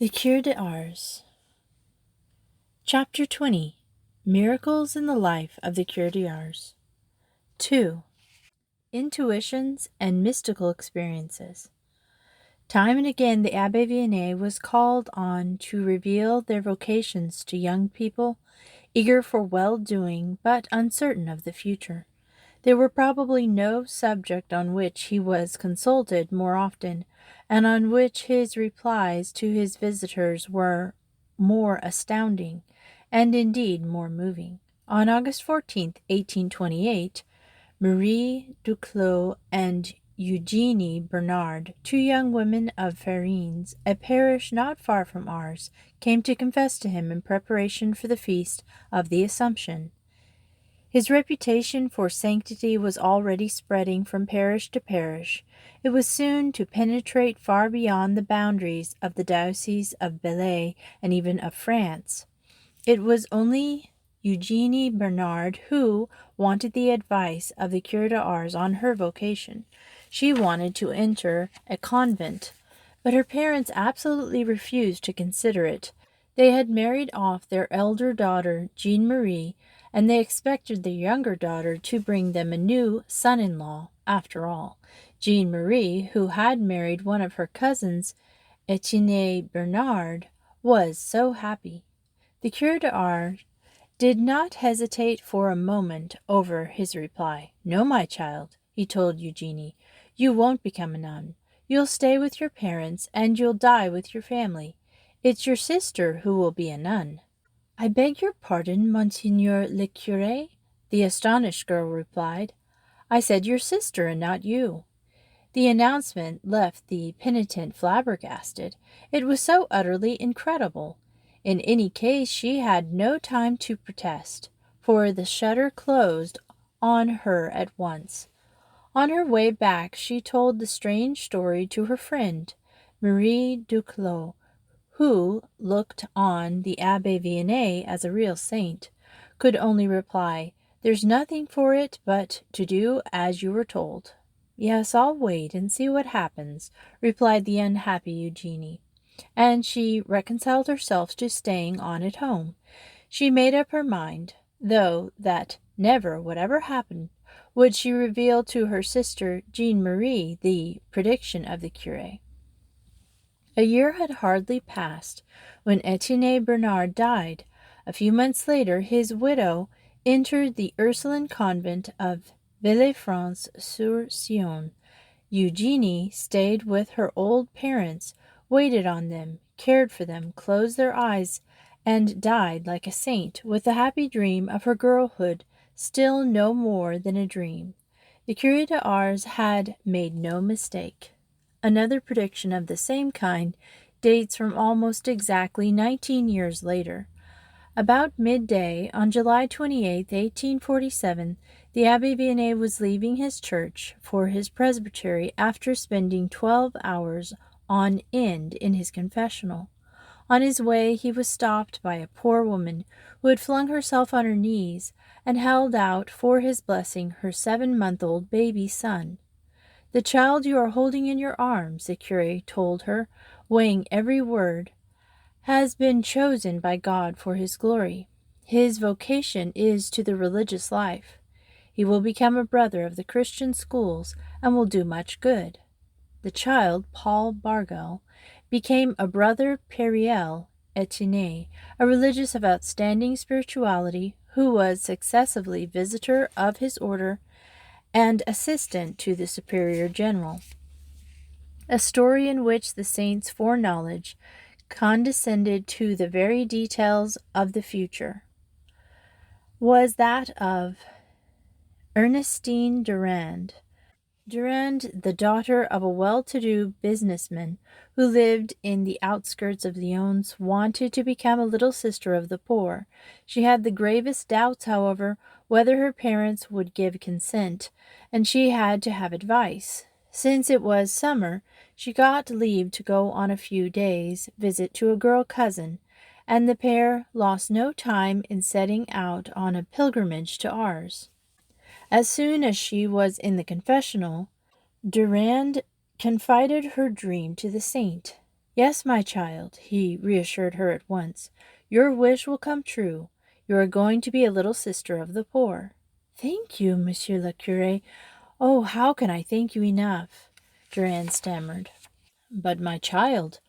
The Cure d'Ars. Chapter 20. Miracles in the Life of the Cure d'Ars. 2. Intuitions and Mystical Experiences. Time and again the Abbé Vianney was called on to reveal their vocations to young people, eager for well-doing but uncertain of the future. There were probably no subject on which he was consulted more often, and on which his replies to his visitors were more astounding, and indeed more moving. On August 14th, 1828, Marie Duclos and Eugenie Bernard, two young women of Ferines, a parish not far from ours, came to confess to him in preparation for the feast of the Assumption. His reputation for sanctity was already spreading from parish to parish. It was soon to penetrate far beyond the boundaries of the diocese of Belley and even of France. It was only Eugenie Bernard who wanted the advice of the Cure d'Ars on her vocation. She wanted to enter a convent, but her parents absolutely refused to consider it. They had married off their elder daughter, Jean Marie, and they expected their younger daughter to bring them a new son-in-law. After all, Jean Marie, who had married one of her cousins, Etienne Bernard, was so happy. The Cure d'Ars did not hesitate for a moment over his reply. "No, my child," he told Eugenie, "you won't become a nun. You'll stay with your parents, and you'll die with your family. It's your sister who will be a nun." "I beg your pardon, Monseigneur le Curé," the astonished girl replied. "I said your sister and not you." The announcement left the penitent flabbergasted. It was so utterly incredible. In any case, she had no time to protest, for the shutter closed on her at once. On her way back, she told the strange story to her friend, Marie Duclos, who looked on the Abbé Vianney as a real saint, could only reply, "There's nothing for it but to do as you were told." "Yes, I'll wait and see what happens," replied the unhappy Eugenie, and she reconciled herself to staying on at home. She made up her mind, though, that never, whatever happened, would she reveal to her sister Jean Marie the prediction of the Curé. A year had hardly passed when Etienne Bernard died. A few months later, his widow entered the Ursuline convent of Villefranche-sur-Saône. Eugenie stayed with her old parents, waited on them, cared for them, closed their eyes, and died like a saint, with the happy dream of her girlhood still no more than a dream. The Cure d'Ars had made no mistake. Another prediction of the same kind dates from almost exactly 19 years later. About midday, on July 28, 1847, the Abbé Vianney was leaving his church for his presbytery after spending 12 hours on end in his confessional. On his way, he was stopped by a poor woman who had flung herself on her knees and held out for his blessing her 7-month-old baby son. "The child you are holding in your arms," the curé told her, weighing every word, "has been chosen by God for his glory. His vocation is to the religious life. He will become a brother of the Christian schools and will do much good." The child, Paul Bargal, became a brother Périel Etienne, a religious of outstanding spirituality, who was successively visitor of his order and assistant to the superior general. A story in which the saint's foreknowledge condescended to the very details of the future was that of Ernestine Durand. Durand, the daughter of a well-to-do businessman who lived in the outskirts of Lyons, wanted to become a little sister of the poor. She had the gravest doubts, however, whether her parents would give consent, and she had to have advice. Since it was summer, she got leave to go on a few days' visit to a girl cousin, and the pair lost no time in setting out on a pilgrimage to Ars. As soon as she was in the confessional, Durand confided her dream to the saint. Yes, my child, he reassured her at once. Your wish will come true. You are going to be a little sister of the poor. Thank you, Monsieur le Curé. Oh, how can I thank you enough? Durand stammered. But, my child,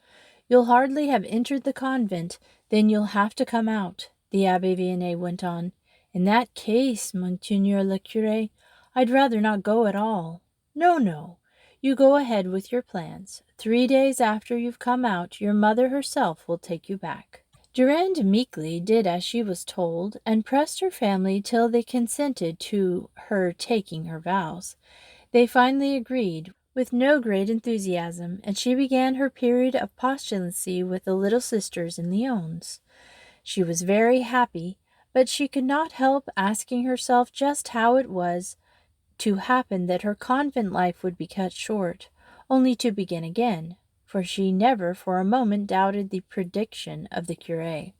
you'll hardly have entered the convent, then you'll have to come out, the Abbé Vianney went on. In that case, Monseigneur le Curé, I'd rather not go at all. No, no. You go ahead with your plans. 3 days after you've come out, your mother herself will take you back. Durand meekly did as she was told, and pressed her family till they consented to her taking her vows. They finally agreed, with no great enthusiasm, and she began her period of postulacy with the little sisters in Lyons. She was very happy, but she could not help asking herself just how it was to happen that her convent life would be cut short, only to begin again, for she never for a moment doubted the prediction of the curé.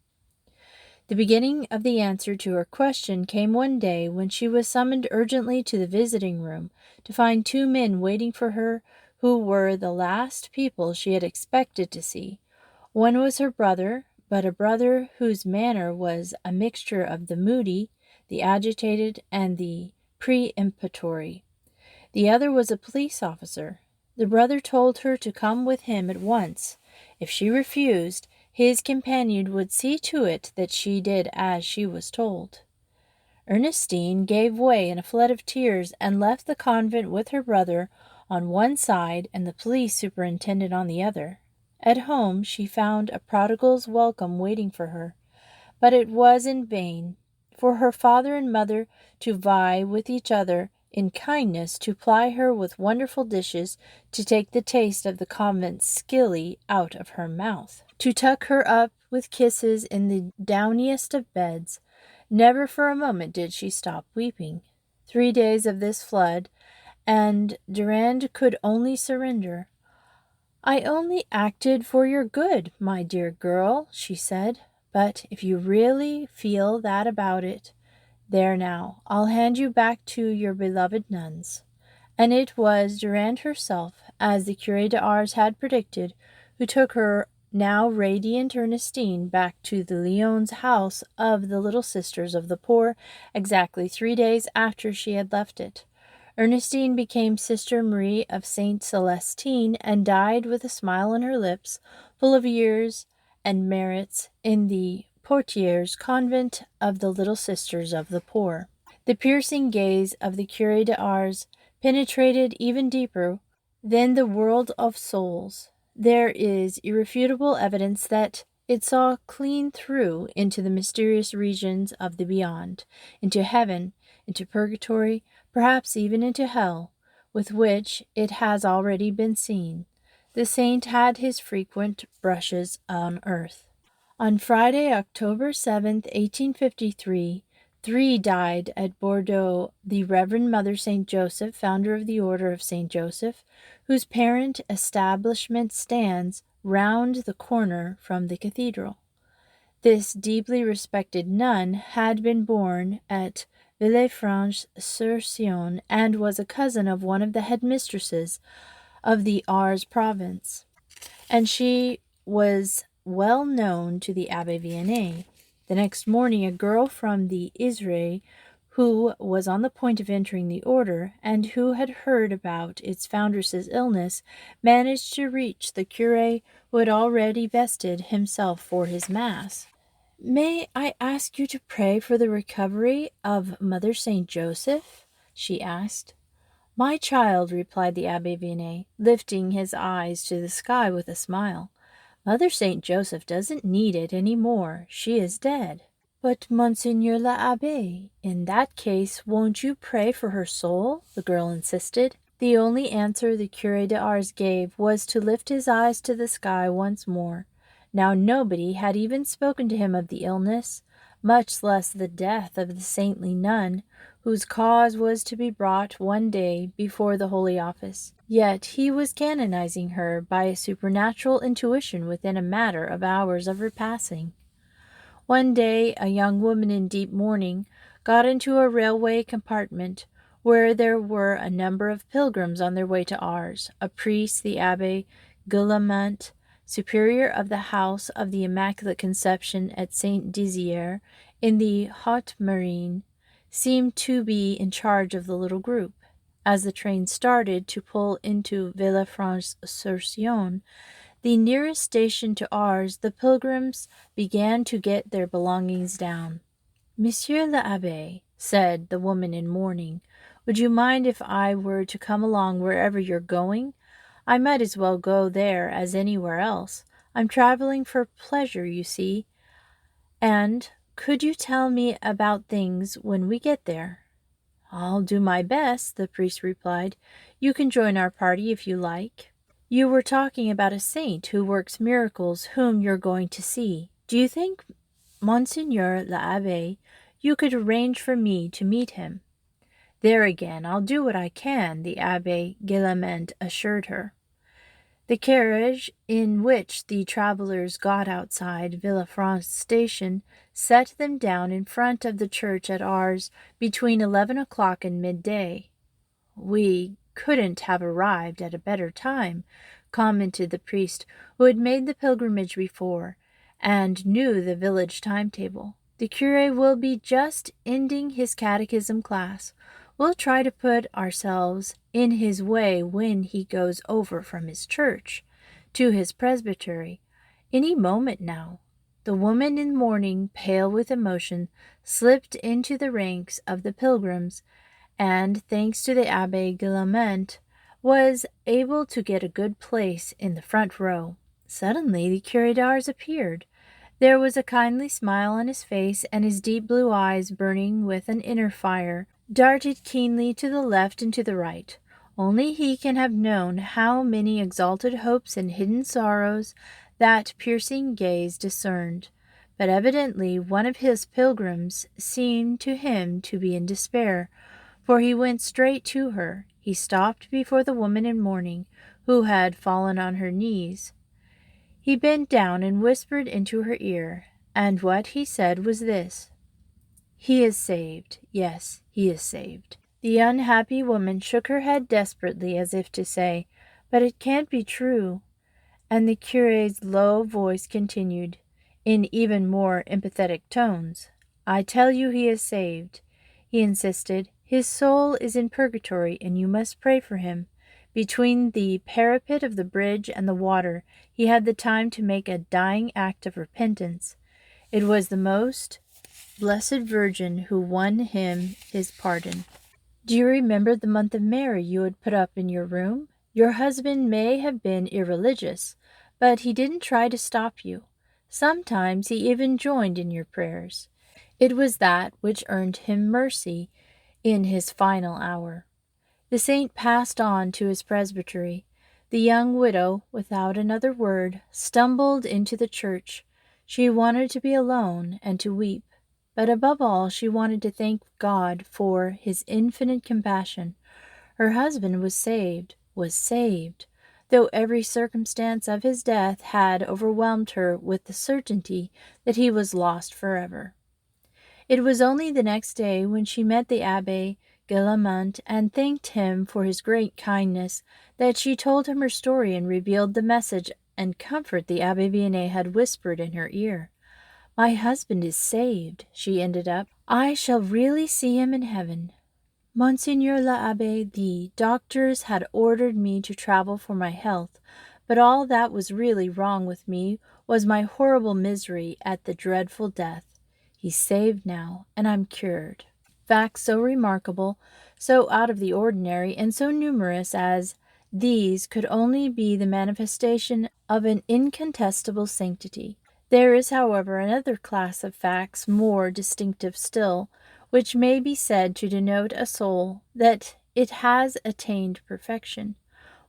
The beginning of the answer to her question came one day when she was summoned urgently to the visiting room to find 2 men waiting for her who were the last people she had expected to see. One was her brother, but a brother whose manner was a mixture of the moody, the agitated, and the peremptory. The other was a police officer. The brother told her to come with him at once. If she refused, his companion would see to it that she did as she was told. Ernestine gave way in a flood of tears and left the convent with her brother on one side and the police superintendent on the other. At home she found a prodigal's welcome waiting for her, but it was in vain for her father and mother to vie with each other in kindness to ply her with wonderful dishes, to take the taste of the convent skilly out of her mouth, to tuck her up with kisses in the downiest of beds. Never for a moment did she stop weeping. 3 days of this flood, and Durand could only surrender. I only acted for your good, my dear girl, she said. But if you really feel that about it, there now, I'll hand you back to your beloved nuns. And it was Durand herself, as the Curé de Ars had predicted, who took her now radiant Ernestine back to the Lyons house of the Little Sisters of the Poor exactly 3 days after she had left it. Ernestine became Sister Marie of Saint Celestine and died with a smile on her lips, full of years and merits, in the Portieres convent of the Little Sisters of the Poor. The piercing gaze of the Curé de Ars penetrated even deeper than the world of souls. There is irrefutable evidence that it saw clean through into the mysterious regions of the beyond, into heaven, into purgatory, perhaps even into hell, with which it has already been seen. The saint had his frequent brushes on earth. On Friday, October 7th, 1853, 3 died at Bordeaux: the Reverend Mother St. Joseph, founder of the Order of St. Joseph, whose parent establishment stands round the corner from the cathedral. This deeply respected nun had been born at Villefranche-sur-Saône and was a cousin of one of the headmistresses of the Ars province, and she was well known to the Abbé Vianney. The next morning a girl from the Isère, who was on the point of entering the order, and who had heard about its foundress's illness, managed to reach the curé, who had already vested himself for his mass. "May I ask you to pray for the recovery of Mother St. Joseph?" she asked. "My child," replied the Abbé Vianney, lifting his eyes to the sky with a smile, "Mother St. Joseph doesn't need it any more. She is dead." "But, Monseigneur l'Abbé, in that case won't you pray for her soul?" the girl insisted. The only answer the Curé de Ars gave was to lift his eyes to the sky once more. Now nobody had even spoken to him of the illness, much less the death of the saintly nun, whose cause was to be brought one day before the Holy Office. Yet he was canonizing her by a supernatural intuition within a matter of hours of her passing. One day a young woman in deep mourning got into a railway compartment where there were a number of pilgrims on their way to Ars, a priest, the Abbé Guillemont, superior of the House of the Immaculate Conception at Saint Dizier in the Haute Marine, seemed to be in charge of the little group. As the train started to pull into Villefranche-sur-Saône, the nearest station to ours, the pilgrims began to get their belongings down. "Monsieur l'Abbé," said the woman in mourning, "would you mind if I were to come along wherever you're going? I might as well go there as anywhere else. I'm traveling for pleasure, you see. And could you tell me about things when we get there?" "I'll do my best," the priest replied. "You can join our party if you like. You were talking about a saint who works miracles whom you're going to see. Do you think, Monseigneur l'Abbé, you could arrange for me to meet him?" "There again, I'll do what I can," the Abbé Guillaumin assured her. The carriage in which the travelers got outside Villefranche station set them down in front of the church at Ars between 11 o'clock and midday. "We couldn't have arrived at a better time," commented the priest, who had made the pilgrimage before and knew the village timetable. "The curé will be just ending his catechism class. We'll try to put ourselves in his way when he goes over from his church to his presbytery. Any moment now." The woman in mourning, pale with emotion, slipped into the ranks of the pilgrims, and, thanks to the Abbé Guillaumin, was able to get a good place in the front row. Suddenly the Curé d'Ars appeared. There was a kindly smile on his face, and his deep blue eyes, burning with an inner fire, darted keenly to the left and to the right. Only he can have known how many exalted hopes and hidden sorrows that piercing gaze discerned. But evidently one of his pilgrims seemed to him to be in despair, for he went straight to her. He stopped before the woman in mourning, who had fallen on her knees. He bent down and whispered into her ear, and what he said was this: "He is saved. Yes, he is saved." The unhappy woman shook her head desperately, as if to say, "But it can't be true." And the curé's low voice continued, in even more emphatic tones, "I tell you he is saved," he insisted. "His soul is in purgatory, and you must pray for him." Between the parapet of the bridge and the water, he had the time to make a dying act of repentance. It was the most Blessed Virgin who won him his pardon. "Do you remember the month of Mary you had put up in your room? Your husband may have been irreligious, but he didn't try to stop you. Sometimes he even joined in your prayers. It was that which earned him mercy in his final hour." The saint passed on to his presbytery. The young widow, without another word, stumbled into the church. She wanted to be alone and to weep, but above all she wanted to thank God for his infinite compassion. Her husband was saved, though every circumstance of his death had overwhelmed her with the certainty that he was lost forever. It was only the next day, when she met the Abbé Guillaumin and thanked him for his great kindness, that she told him her story and revealed the message and comfort the Abbé Vianney had whispered in her ear. "My husband is saved," she ended up. "I shall really see him in heaven. Monseigneur l'Abbé, the doctors had ordered me to travel for my health, but all that was really wrong with me was my horrible misery at the dreadful death. He's saved now, and I'm cured." Facts so remarkable, so out of the ordinary, and so numerous as these could only be the manifestation of an incontestable sanctity. There is, however, another class of facts more distinctive still, which may be said to denote a soul that it has attained perfection.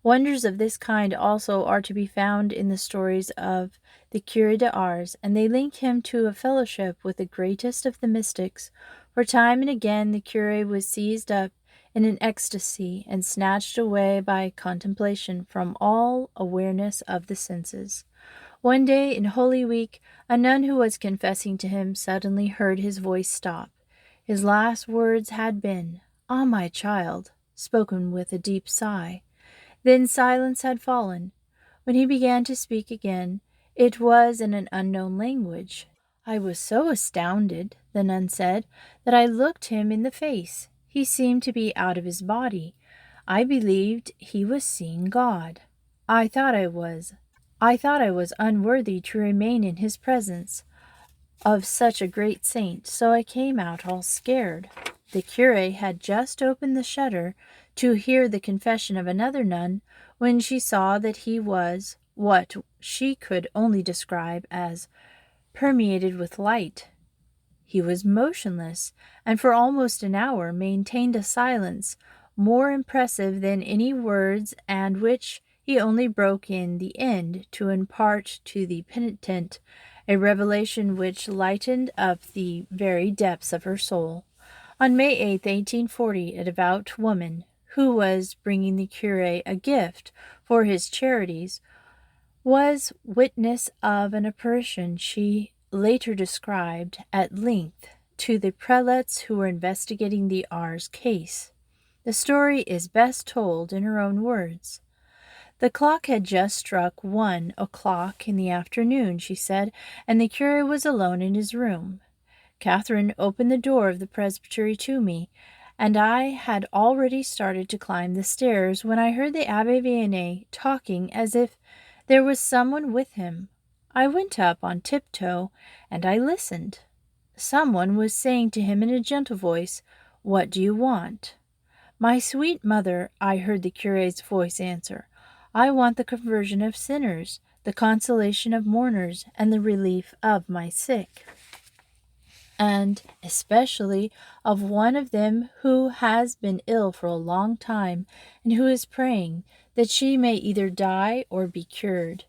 Wonders of this kind also are to be found in the stories of the Curé d'Ars, and they link him to a fellowship with the greatest of the mystics, for time and again the curé was seized up in an ecstasy and snatched away by contemplation from all awareness of the senses. One day in Holy Week, a nun who was confessing to him suddenly heard his voice stop. His last words had been, "Ah, my child," spoken with a deep sigh. Then silence had fallen. When he began to speak again, it was in an unknown language. I was so astounded, the nun said, that I looked him in the face. He seemed to be out of his body. I believed he was seeing God. I thought I was. I thought I was unworthy to remain in his presence of such a great saint, so I came out all scared. The curé had just opened the shutter to hear the confession of another nun when she saw that he was what she could only describe as permeated with light. He was motionless, and for almost an hour maintained a silence more impressive than any words, and which he only broke in the end to impart to the penitent a revelation which lightened up the very depths of her soul. On May 8, 1840, a devout woman, who was bringing the curé a gift for his charities, was witness of an apparition she later described at length to the prelates who were investigating the R's case. The story is best told in her own words. The clock had just struck 1 o'clock in the afternoon, she said, and the curé was alone in his room. Catherine opened the door of the presbytery to me, and I had already started to climb the stairs when I heard the Abbé Vianney talking as if there was someone with him. I went up on tiptoe, and I listened. Someone was saying to him in a gentle voice, "What do you want?" "My sweet mother," I heard the curé's voice answer, "I want the conversion of sinners, the consolation of mourners, and the relief of my sick, and especially of one of them who has been ill for a long time, and who is praying that she may either die or be cured."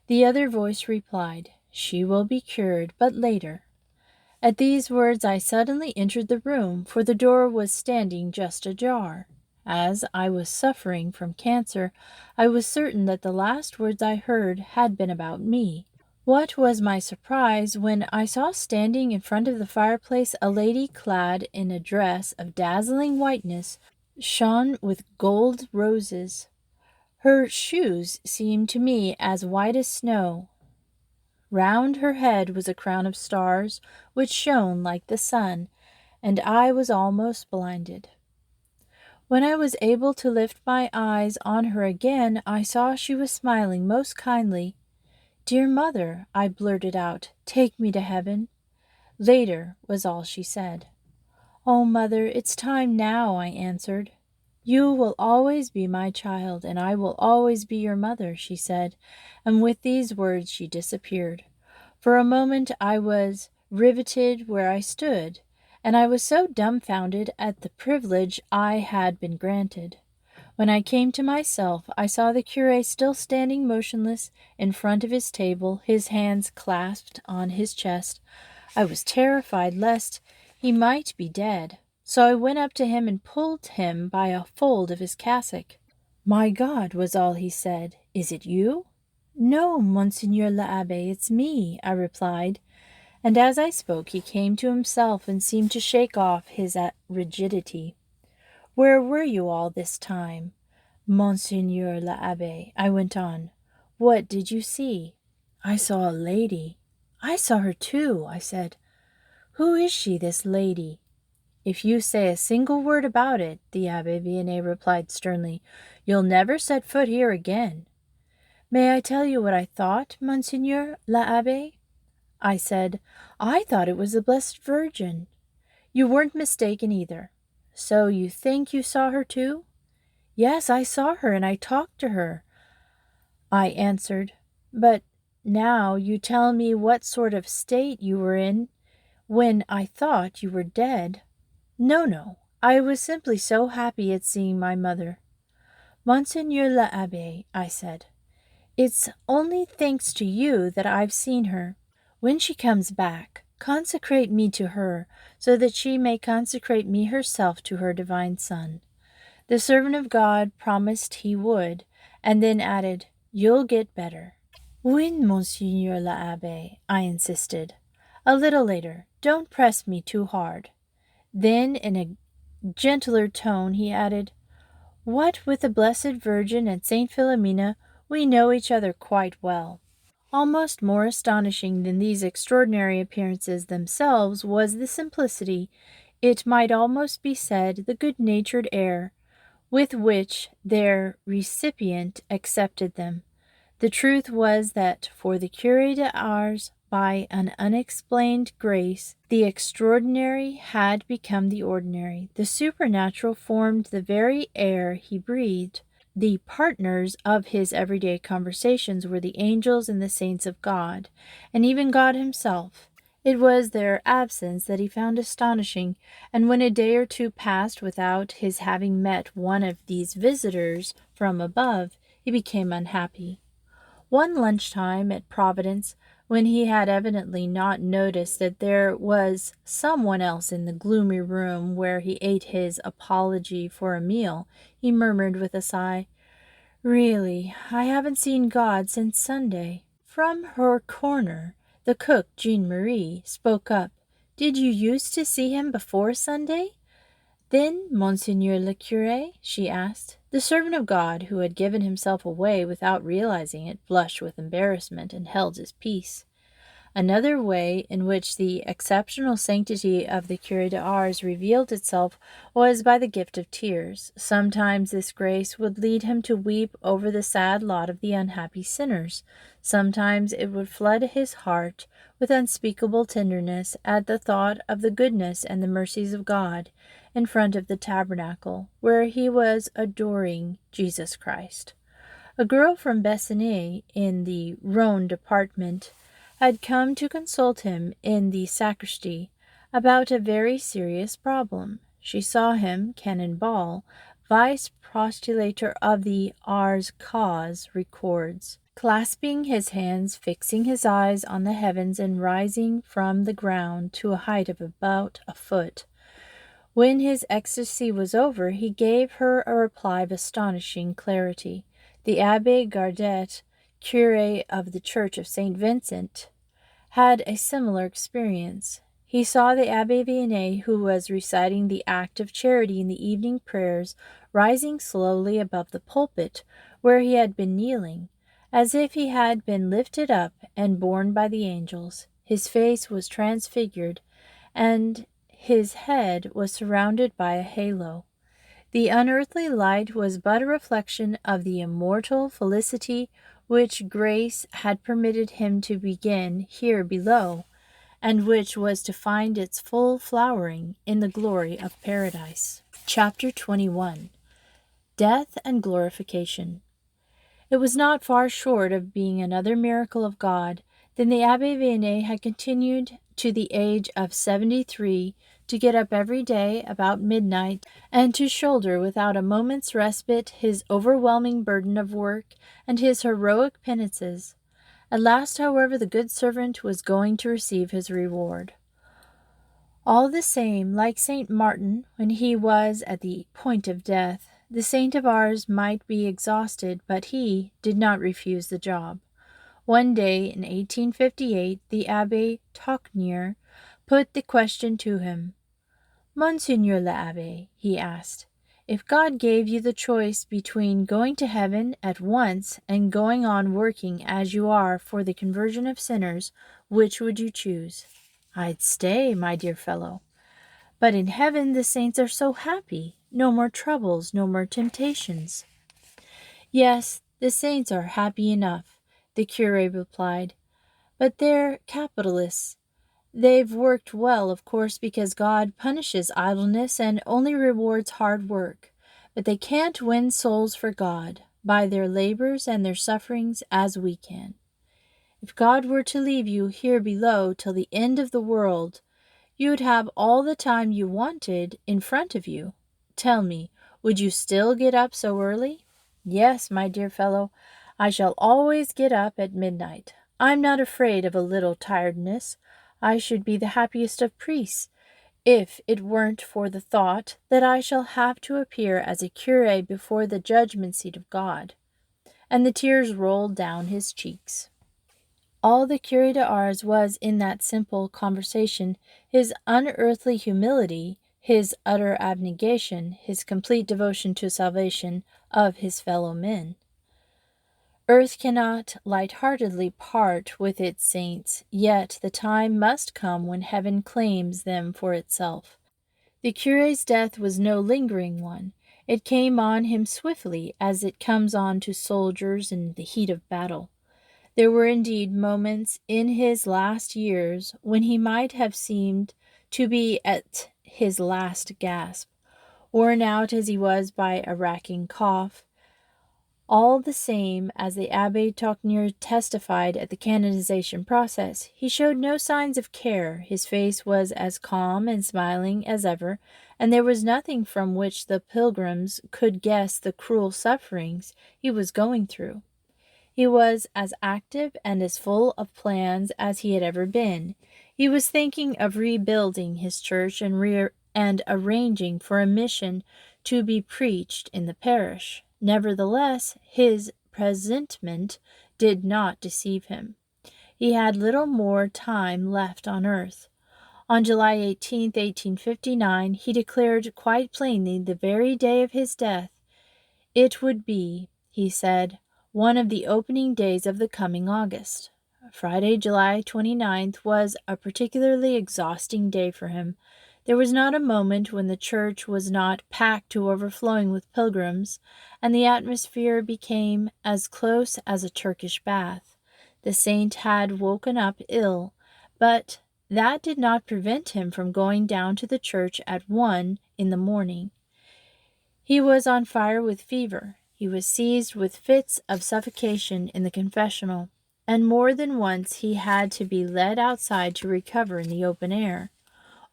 The other voice replied, "She will be cured, but later." At these words I suddenly entered the room, for the door was standing just ajar. As I was suffering from cancer, I was certain that the last words I heard had been about me. What was my surprise when I saw standing in front of the fireplace a lady clad in a dress of dazzling whiteness, shone with gold roses. Her shoes seemed to me as white as snow. Round her head was a crown of stars, which shone like the sun, and I was almost blinded. When I was able to lift my eyes on her again, I saw she was smiling most kindly. "Dear mother," I blurted out, "take me to heaven." "Later," was all she said. "Oh, mother, it's time now," I answered. "You will always be my child, and I will always be your mother," she said, and with these words she disappeared. For a moment I was riveted where I stood, and I was so dumbfounded at the privilege I had been granted. When I came to myself, I saw the curé still standing motionless in front of his table, his hands clasped on his chest. I was terrified lest he might be dead, so I went up to him and pulled him by a fold of his cassock. "My God," was all he said, "is it you?" "No, Monseigneur l'Abbé, it's me," I replied, and as I spoke he came to himself and seemed to shake off his rigidity. "Where were you all this time, Monseigneur l'Abbé?" I went on. "What did you see?" "I saw a lady." "I saw her too," I said. "Who is she, this lady?" "If you say a single word about it," the Abbé Vianney replied sternly, "you'll never set foot here again." "May I tell you what I thought, Monseigneur l'Abbé?" I said, "I thought it was the Blessed Virgin." "You weren't mistaken either. So you think you saw her too?" "Yes, I saw her, and I talked to her," I answered. "But now you tell me what sort of state you were in when I thought you were dead." No, I was simply so happy at seeing my mother." "Monseigneur l'Abbé," I said, "it's only thanks to you that I've seen her. When she comes back, consecrate me to her, so that she may consecrate me herself to her divine Son." The servant of God promised he would, and then added, "You'll get better." "When, Monseigneur l'Abbé?" I insisted. "A little later. Don't press me too hard." Then, in a gentler tone, he added, "What with the Blessed Virgin and Saint Philomena, we know each other quite well. Almost more astonishing than these extraordinary appearances themselves was the simplicity, it might almost be said the good-natured air, with which their recipient accepted them. The truth was that for the Curé de Ars, by an unexplained grace, the extraordinary had become the ordinary. The supernatural formed the very air he breathed. The partners of his everyday conversations were the angels and the saints of God, and even God himself. It was their absence that he found astonishing, and when a day or two passed without his having met one of these visitors from above, he became unhappy. One lunchtime at Providence, when he had evidently not noticed that there was someone else in the gloomy room where he ate his apology for a meal, he murmured with a sigh, "Really, I haven't seen God since Sunday." From her corner, the cook, Jean Marie, spoke up. "Did you used to see him before Sunday?" "Then, Monseigneur le Curé?" she asked. The servant of God, who had given himself away without realizing it, blushed with embarrassment and held his peace. Another way in which the exceptional sanctity of the Curé de Ars revealed itself was by the gift of tears. Sometimes this grace would lead him to weep over the sad lot of the unhappy sinners. Sometimes it would flood his heart with unspeakable tenderness at the thought of the goodness and the mercies of God in front of the tabernacle, where he was adoring Jesus Christ. A girl from Bessigny, in the Rhone department, had come to consult him in the sacristy about a very serious problem. She saw him, Canon Ball, vice postulator of the Ars cause, records, clasping his hands, fixing his eyes on the heavens, and rising from the ground to a height of about a foot. When his ecstasy was over, he gave her a reply of astonishing clarity. The Abbé Gardet, curé of the Church of St. Vincent, had a similar experience. He saw the Abbé Vianney, who was reciting the act of charity in the evening prayers, rising slowly above the pulpit, where he had been kneeling, as if he had been lifted up and borne by the angels. His face was transfigured, and his head was surrounded by a halo. The unearthly light was but a reflection of the immortal felicity which grace had permitted him to begin here below, and which was to find its full flowering in the glory of paradise. Chapter 21. Death and Glorification. It was not far short of being another miracle of God. Then the Abbé Vianney had continued to the age of 73 to get up every day about midnight and to shoulder without a moment's respite his overwhelming burden of work and his heroic penances. At last, however, the good servant was going to receive his reward. All the same, like St. Martin, when he was at the point of death, the Saint of Ars might be exhausted, but he did not refuse the job. One day in 1858, the Abbé Tauquenier put the question to him. "Monseigneur l'Abbé," he asked, "if God gave you the choice between going to heaven at once and going on working as you are for the conversion of sinners, which would you choose?" "I'd stay, my dear fellow." "But in heaven the saints are so happy. No more troubles, no more temptations." "Yes, the saints are happy enough," the curé replied, "but they're capitalists. They've worked well, of course, because God punishes idleness and only rewards hard work. But they can't win souls for God by their labors and their sufferings as we can. If God were to leave you here below till the end of the world, you'd have all the time you wanted in front of you. Tell me, would you still get up so early?" "Yes, my dear fellow, I shall always get up at midnight. I'm not afraid of a little tiredness. I should be the happiest of priests, if it weren't for the thought that I shall have to appear as a curé before the judgment seat of God." And the tears rolled down his cheeks. All the Curé de Ars was in that simple conversation, his unearthly humility, his utter abnegation, his complete devotion to salvation of his fellow men. Earth cannot light-heartedly part with its saints, yet the time must come when heaven claims them for itself. The cure's death was no lingering one. It came on him swiftly, as it comes on to soldiers in the heat of battle. There were indeed moments in his last years when he might have seemed to be at his last gasp, worn out as he was by a racking cough. All the same, as the Abbé Tocnier testified at the canonization process, he showed no signs of care. His face was as calm and smiling as ever, and there was nothing from which the pilgrims could guess the cruel sufferings he was going through. He was as active and as full of plans as he had ever been. He was thinking of rebuilding his church and arranging for a mission to be preached in the parish. Nevertheless, his presentiment did not deceive him. He had little more time left on earth. On July 18, 1859, he declared quite plainly the very day of his death, "It would be," he said, "one of the opening days of the coming August." Friday, July 29th, was a particularly exhausting day for him. There was not a moment when the church was not packed to overflowing with pilgrims, and the atmosphere became as close as a Turkish bath. The saint had woken up ill, but that did not prevent him from going down to the church at 1 in the morning. He was on fire with fever. He was seized with fits of suffocation in the confessional, and more than once he had to be led outside to recover in the open air.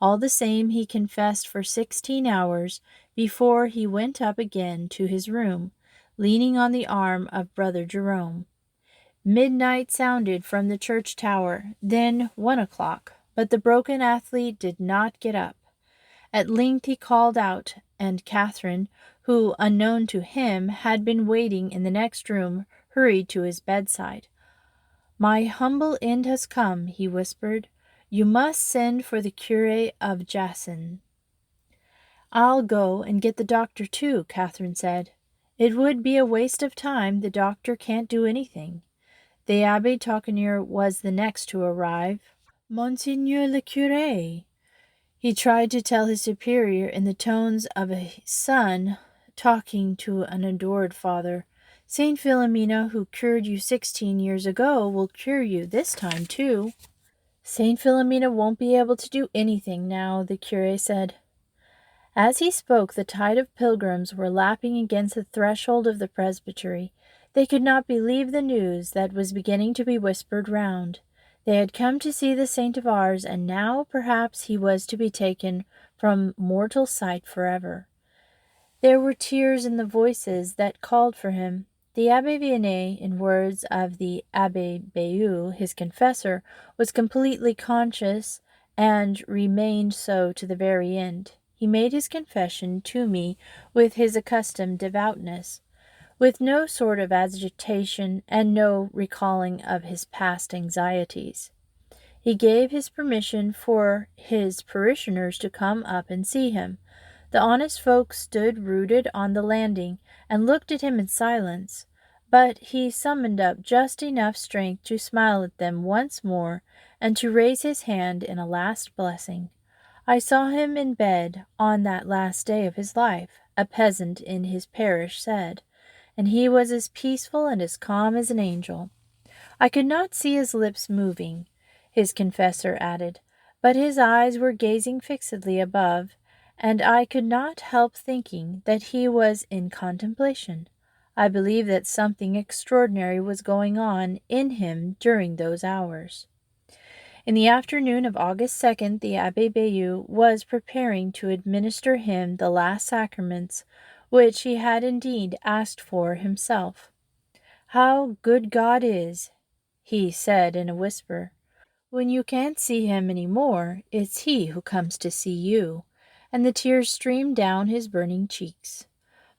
All the same, he confessed for 16 hours before he went up again to his room, leaning on the arm of Brother Jerome. Midnight sounded from the church tower, then 1 o'clock, but the broken athlete did not get up. At length he called out, and Catherine, who, unknown to him, had been waiting in the next room, hurried to his bedside. "My humble end has come," he whispered. "You must send for the Curé of Jassin." "I'll go and get the doctor too," Catherine said. "It would be a waste of time. The doctor can't do anything." The Abbé Tocnier was the next to arrive. "Monseigneur le Curé," he tried to tell his superior in the tones of a son talking to an adored father, "Saint Philomena, who cured you 16 years ago, will cure you this time too." "Saint Philomena won't be able to do anything now," the curé said. As he spoke, the tide of pilgrims were lapping against the threshold of the presbytery. They could not believe the news that was beginning to be whispered round. They had come to see the saint of ours, and now perhaps he was to be taken from mortal sight forever. There were tears in the voices that called for him. The Abbé Vianney, in words of the Abbé Bayou, his confessor, was completely conscious and remained so to the very end. He made his confession to me with his accustomed devoutness, with no sort of agitation and no recalling of his past anxieties. He gave his permission for his parishioners to come up and see him. The honest folk stood rooted on the landing and looked at him in silence, but he summoned up just enough strength to smile at them once more and to raise his hand in a last blessing. I saw him in bed on that last day of his life, a peasant in his parish said, and he was as peaceful and as calm as an angel. I could not see his lips moving, his confessor added, but his eyes were gazing fixedly above, and I could not help thinking that he was in contemplation. I believe that something extraordinary was going on in him during those hours. In the afternoon of August 2nd, the Abbé Bayou was preparing to administer him the last sacraments, which he had indeed asked for himself. "How good God is," he said in a whisper. "When you can't see him any more, it's he who comes to see you." And the tears streamed down his burning cheeks.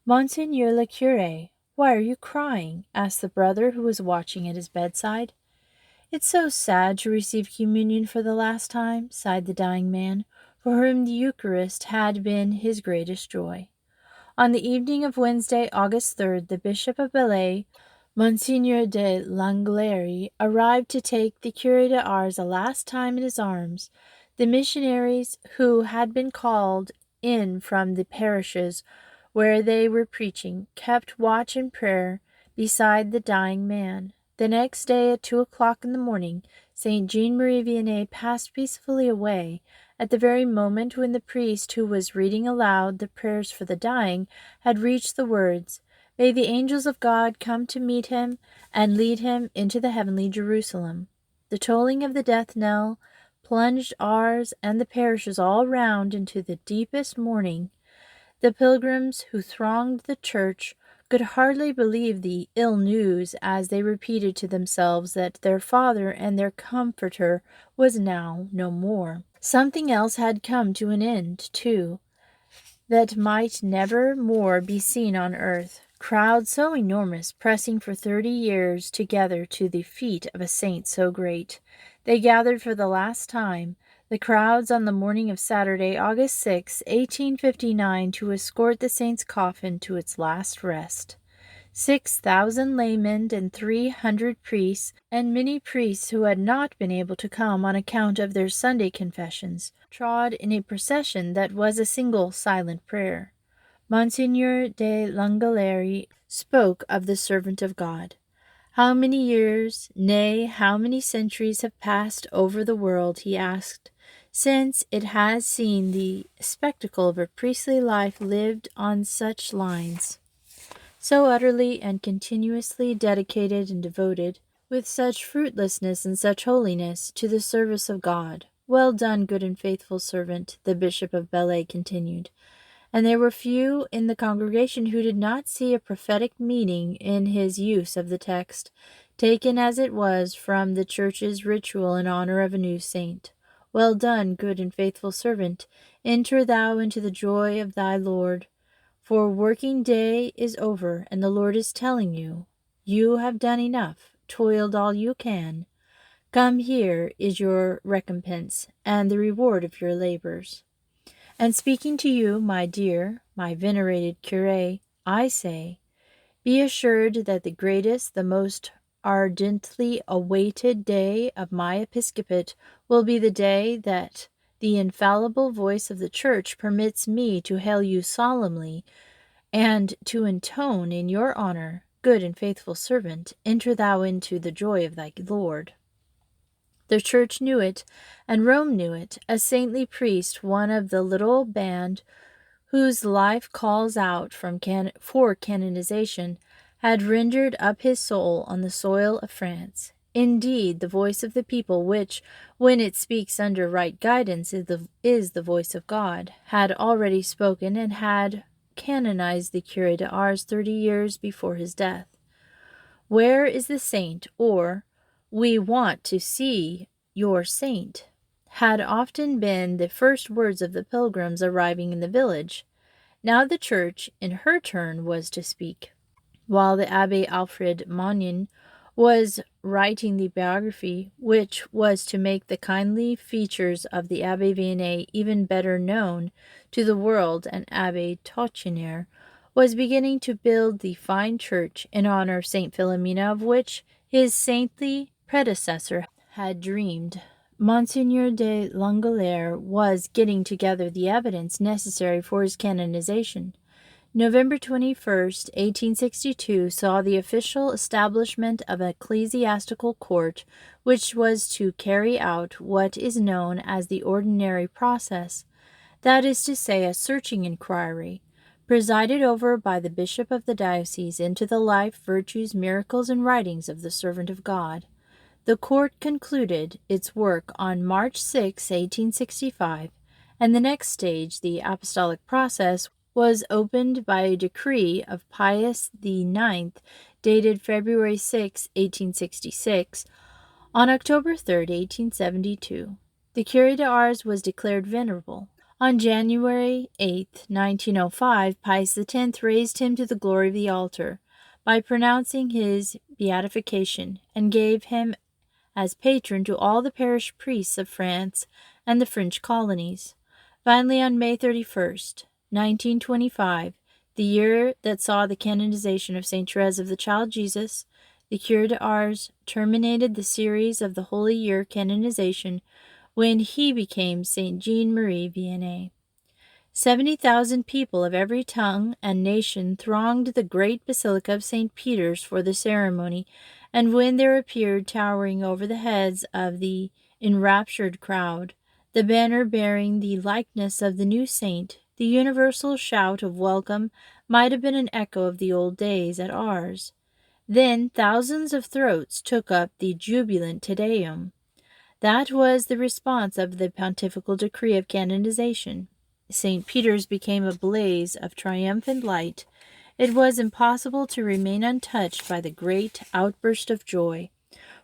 "Monseigneur le Curé, why are you crying?" asked the brother who was watching at his bedside. "It's so sad to receive communion for the last time," sighed the dying man, for whom the Eucharist had been his greatest joy. On the evening of Wednesday, August 3rd, the Bishop of Belley, Monsignor de Langleri arrived to take the Curé de Ars a last time in his arms. The missionaries who had been called in from the parishes where they were preaching kept watch and prayer beside the dying man. The next day at 2 o'clock in the morning, Saint Jean-Marie Vianney passed peacefully away. At the very moment when the priest who was reading aloud the prayers for the dying had reached the words, "May the angels of God come to meet him and lead him into the heavenly Jerusalem," the tolling of the death knell plunged Ars and the parishes all round into the deepest mourning. The pilgrims who thronged the church could hardly believe the ill news as they repeated to themselves that their father and their comforter was now no more. Something else had come to an end, too, that might never more be seen on earth. Crowds so enormous, pressing for 30 years together to the feet of a saint so great. They gathered for the last time, the crowds on the morning of Saturday, August 6, 1859, to escort the saint's coffin to its last rest. 6,000 laymen and 300 priests, and many priests who had not been able to come on account of their Sunday confessions, trod in a procession that was a single silent prayer. Monsignor de Langleri spoke of the servant of God. How many years, nay, how many centuries have passed over the world, he asked, since it has seen the spectacle of a priestly life lived on such lines, so utterly and continuously dedicated and devoted, with such fruitlessness and such holiness, to the service of God. Well done, good and faithful servant, the Bishop of Belley continued. And there were few in the congregation who did not see a prophetic meaning in his use of the text, taken as it was from the Church's ritual in honor of a new saint. Well done, good and faithful servant, enter thou into the joy of thy Lord. For working day is over, and the Lord is telling you, you have done enough, toiled all you can. Come, here is your recompense, and the reward of your labors. And speaking to you, my dear, my venerated curé, I say, be assured that the greatest, the most ardently awaited day of my episcopate will be the day that the infallible voice of the Church permits me to hail you solemnly and to intone in your honor, good and faithful servant, enter thou into the joy of thy Lord. The Church knew it, and Rome knew it. A saintly priest, one of the little band whose life calls out for canonization, had rendered up his soul on the soil of France. Indeed, the voice of the people, which, when it speaks under right guidance, is the voice of God, had already spoken and had canonized the Curé de Ars 30 years before his death. Where is the saint? Or, we want to see your saint, had often been the first words of the pilgrims arriving in the village. Now the Church, in her turn, was to speak. While the Abbé Alfred Magnin was writing the biography, which was to make the kindly features of the Abbé Vianney even better known to the world, and Abbé Tauchiner was beginning to build the fine church in honor of St. Philomena of which his saintly predecessor had dreamed. Monsignor de Langelier was getting together the evidence necessary for his canonization. November 21st, 1862, saw the official establishment of an ecclesiastical court, which was to carry out what is known as the ordinary process, that is to say, a searching inquiry, presided over by the bishop of the diocese, into the life, virtues, miracles, and writings of the servant of God. The court concluded its work on March 6, 1865, and the next stage, the apostolic process, was opened by a decree of Pius IX, dated February 6, 1866. On October 3, 1872, the Curé de Ars was declared venerable. On January 8, 1905, Pius X raised him to the glory of the altar by pronouncing his beatification, and gave him as patron to all the parish priests of France and the French colonies. Finally, on May 31st, 1925, the year that saw the canonization of St. Therese of the Child Jesus, The Cure de Ars terminated the series of the Holy Year canonization when he became Saint Jean-Marie Vianney. 70,000 people of every tongue and nation thronged the great Basilica of St. Peter's for the ceremony, and when there appeared, towering over the heads of the enraptured crowd, the banner bearing the likeness of the new saint, the universal shout of welcome might have been an echo of the old days at Ars. Then thousands of throats took up the jubilant Te Deum. That was the response of the pontifical decree of canonization. St. Peter's became a blaze of triumphant light. It was impossible to remain untouched by the great outburst of joy,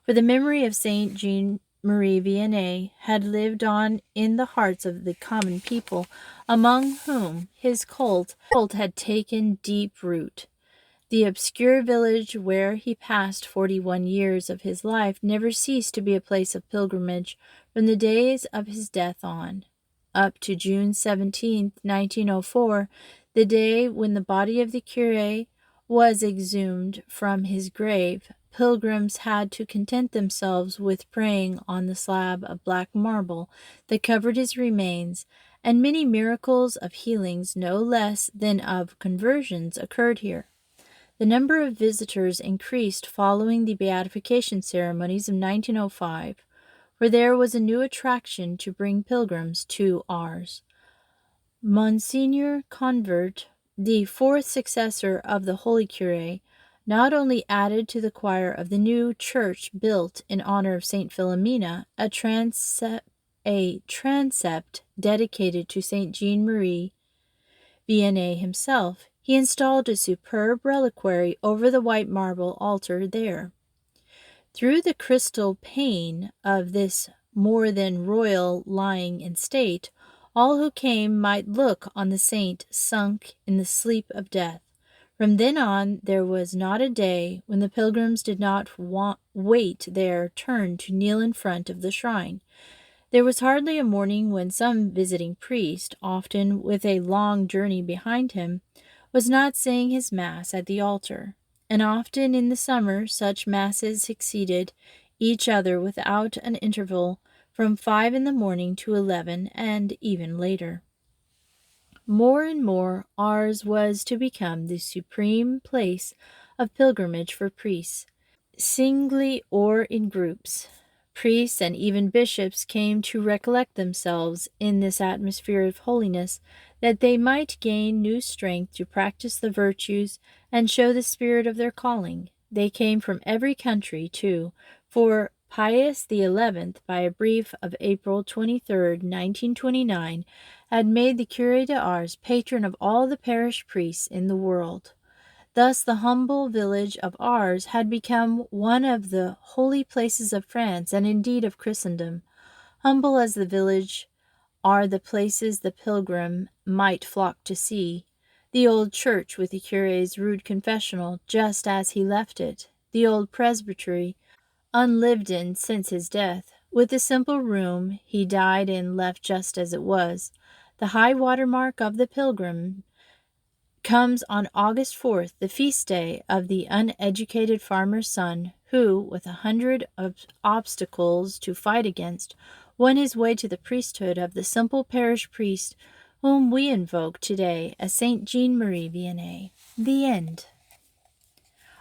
for the memory of St. Jean-Marie Vianney had lived on in the hearts of the common people, among whom his cult had taken deep root. The obscure village where he passed 41 years of his life never ceased to be a place of pilgrimage from the days of his death on. Up to June 17, 1904, the day when the body of the curé was exhumed from his grave, pilgrims had to content themselves with praying on the slab of black marble that covered his remains, and many miracles of healings no less than of conversions occurred here. The number of visitors increased following the beatification ceremonies of 1905, for there was a new attraction to bring pilgrims to Ars. Monsignor Convert, the fourth successor of the Holy Curé, not only added to the choir of the new church built in honor of St. Philomena a transept dedicated to St. Jean-Marie Vianney himself, he installed a superb reliquary over the white marble altar there. Through the crystal pane of this more than royal lying in state, all who came might look on the saint sunk in the sleep of death. From then on, there was not a day when the pilgrims did not wait their turn to kneel in front of the shrine. There was hardly a morning when some visiting priest, often with a long journey behind him, was not saying his Mass at the altar, and often in the summer such Masses succeeded each other without an interval from 5 in the morning to 11, and even later. More and more Ars was to become the supreme place of pilgrimage for priests, singly or in groups. Priests and even bishops came to recollect themselves in this atmosphere of holiness, that they might gain new strength to practice the virtues and show the spirit of their calling. They came from every country, too, for Pius XI, by a brief of April 23, 1929, had made the Curé de Ars patron of all the parish priests in the world. Thus the humble village of Ars had become one of the holy places of France and indeed of Christendom. Humble as the village are the places the pilgrim might flock to see. The old church with the curé's rude confessional just as he left it, the old presbytery, unlived in since his death, with the simple room he died in left just as it was. The high water mark of the pilgrim comes on August 4th, the feast day of the uneducated farmer's son, who, with 100 obstacles to fight against, won his way to the priesthood of the simple parish priest whom we invoke today as Saint Jean-Marie Vianney. The end.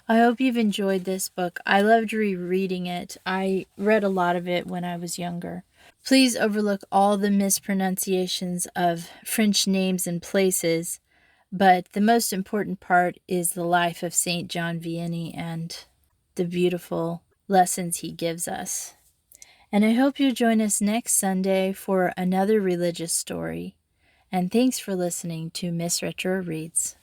I hope you've enjoyed this book. I loved rereading it. I read a lot of it when I was younger. Please overlook all the mispronunciations of French names and places. But the most important part is the life of St. John Vianney and the beautiful lessons he gives us. And I hope you join us next Sunday for another religious story. And thanks for listening to Miss Retro Reads.